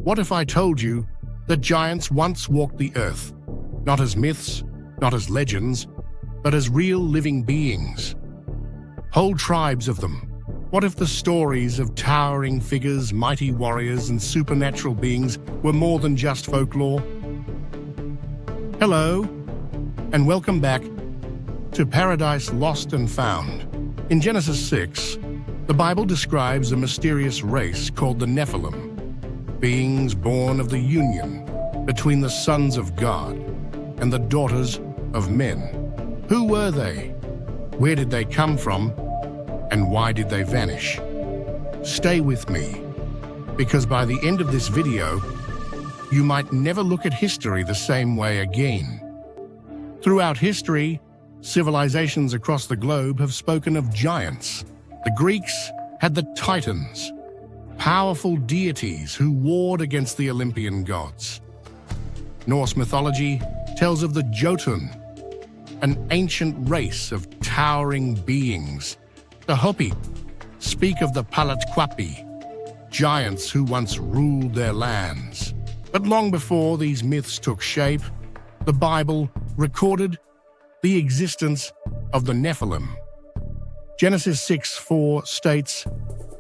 What if I told you that giants once walked the earth, not as myths, not as legends, but as real living beings? Whole tribes of them. What if the stories of towering figures, mighty warriors, and supernatural beings were more than just folklore? Hello, and welcome back to Paradise Lost and Found. In Genesis 6, the Bible describes a mysterious race called the Nephilim, beings born of the union between the sons of God and the daughters of men. Who were they? Where did they come from? And why did they vanish? Stay with me, because by the end of this video, you might never look at history the same way again. Throughout history, civilizations across the globe have spoken of giants. The Greeks had the Titans, powerful deities who warred against the Olympian gods. Norse mythology tells of the Jotun, an ancient race of towering beings. The Hopi speak of the Palatquapi, giants who once ruled their lands. But long before these myths took shape, the Bible recorded the existence of the Nephilim. Genesis 6:4 states,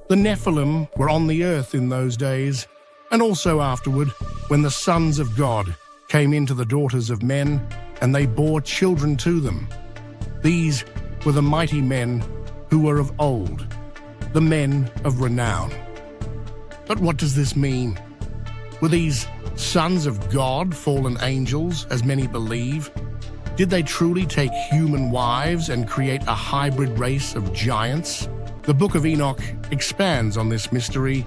"The Nephilim were on the earth in those days, and also afterward, when the sons of God came into the daughters of men, and they bore children to them. These were the mighty men who were of old, the men of renown." But what does this mean? Were these sons of God fallen angels, as many believe? Did they truly take human wives and create a hybrid race of giants? The Book of Enoch expands on this mystery,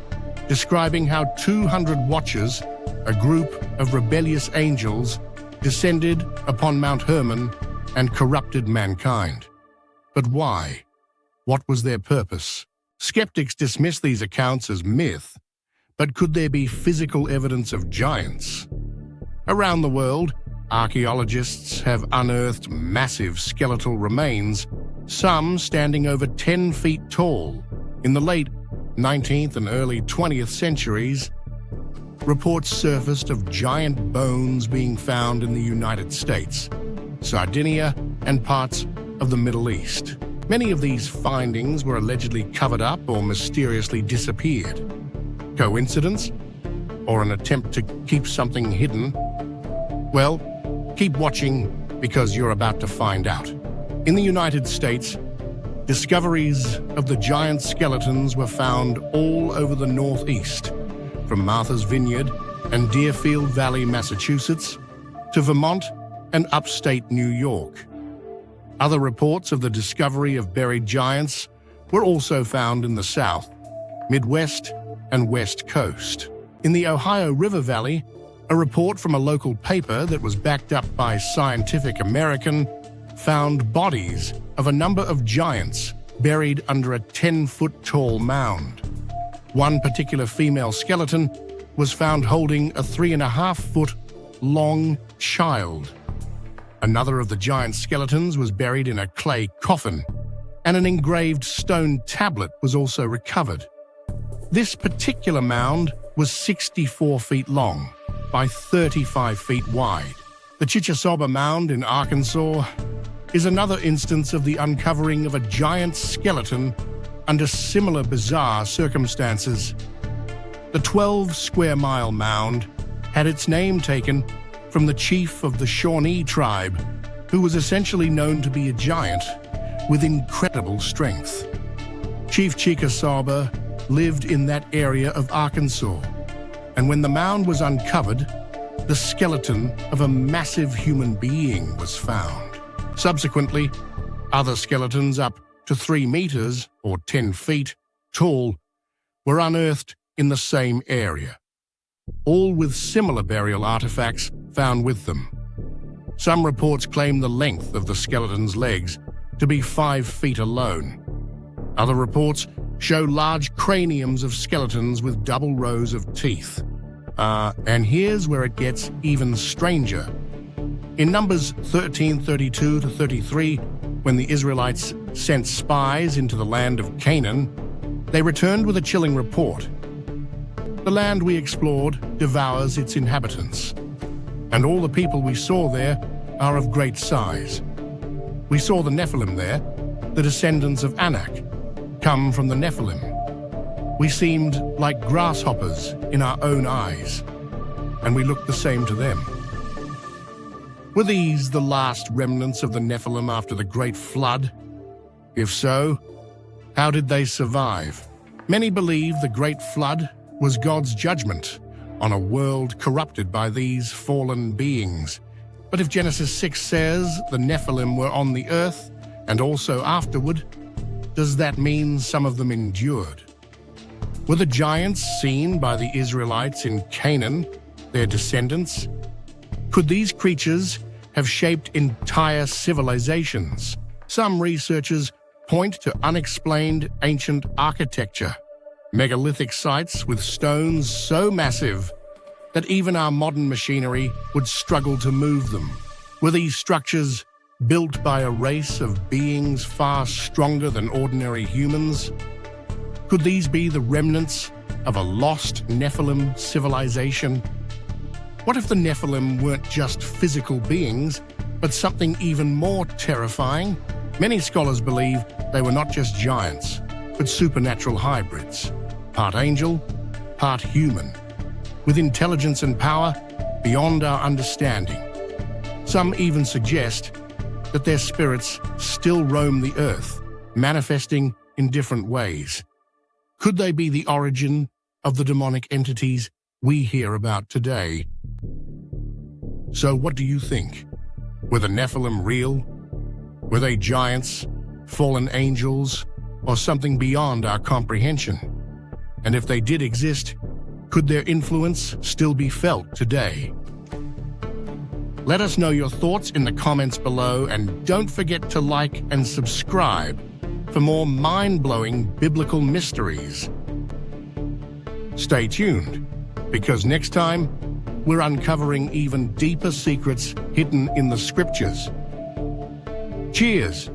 describing how 200 watchers, a group of rebellious angels, descended upon Mount Hermon and corrupted mankind. But why? What was their purpose? Skeptics dismiss these accounts as myth, but could there be physical evidence of giants? Around the world, archaeologists have unearthed massive skeletal remains, some standing over 10 feet tall. In the late 19th and early 20th centuries, reports surfaced of giant bones being found in the United States, Sardinia, and parts of the Middle East. Many of these findings were allegedly covered up or mysteriously disappeared. Coincidence? Or an attempt to keep something hidden? Well, keep watching, because you're about to find out. In the United States, discoveries of the giant skeletons were found all over the Northeast, from Martha's Vineyard and Deerfield Valley, Massachusetts, to Vermont and upstate New York. Other reports of the discovery of buried giants were also found in the South, Midwest, and West Coast. In the Ohio River Valley, a report from a local paper that was backed up by Scientific American found bodies of a number of giants buried under a 10-foot-tall mound. One particular female skeleton was found holding a 3.5-foot-long child. Another of the giant skeletons was buried in a clay coffin, and an engraved stone tablet was also recovered. This particular mound was 64 feet long by 35 feet wide. The Chichasoba Mound in Arkansas is another instance of the uncovering of a giant skeleton under similar bizarre circumstances. The 12-square-mile mound had its name taken from the chief of the Shawnee tribe, who was essentially known to be a giant with incredible strength. Chief Chickasawba lived in that area of Arkansas, and when the mound was uncovered, the skeleton of a massive human being was found. Subsequently, other skeletons up to 3 meters, or 10 feet, tall, were unearthed in the same area, all with similar burial artifacts found with them. Some reports claim the length of the skeleton's legs to be 5 feet alone. Other reports show large craniums of skeletons with double rows of teeth. And here's where it gets even stranger. In Numbers 13:32-33, when the Israelites sent spies into the land of Canaan, they returned with a chilling report. The land we explored devours its inhabitants, and all the people we saw there are of great size. We saw the Nephilim there, the descendants of Enoch, come from the Nephilim. We seemed like grasshoppers in our own eyes, and we looked the same to them. Were these the last remnants of the Nephilim after the great flood? If so, how did they survive? Many believe the great flood was God's judgment on a world corrupted by these fallen beings. But if Genesis 6 says the Nephilim were on the earth and also afterward, does that mean some of them endured? Were the giants seen by the Israelites in Canaan their descendants? Could these creatures have shaped entire civilizations? Some researchers point to unexplained ancient architecture, megalithic sites with stones so massive that even our modern machinery would struggle to move them. Were these structures built by a race of beings far stronger than ordinary humans? Could these be the remnants of a lost Nephilim civilization? What if the Nephilim weren't just physical beings, but something even more terrifying? Many scholars believe they were not just giants, but supernatural hybrids, part angel, part human, with intelligence and power beyond our understanding. Some even suggest that their spirits still roam the earth, manifesting in different ways. Could they be the origin of the demonic entities we hear about today? So what do you think? Were the Nephilim real? Were they giants, fallen angels, or something beyond our comprehension? And if they did exist, could their influence still be felt today? Let us know your thoughts in the comments below, and don't forget to like and subscribe for more mind-blowing biblical mysteries. Stay tuned, because next time, we're uncovering even deeper secrets hidden in the scriptures. Cheers!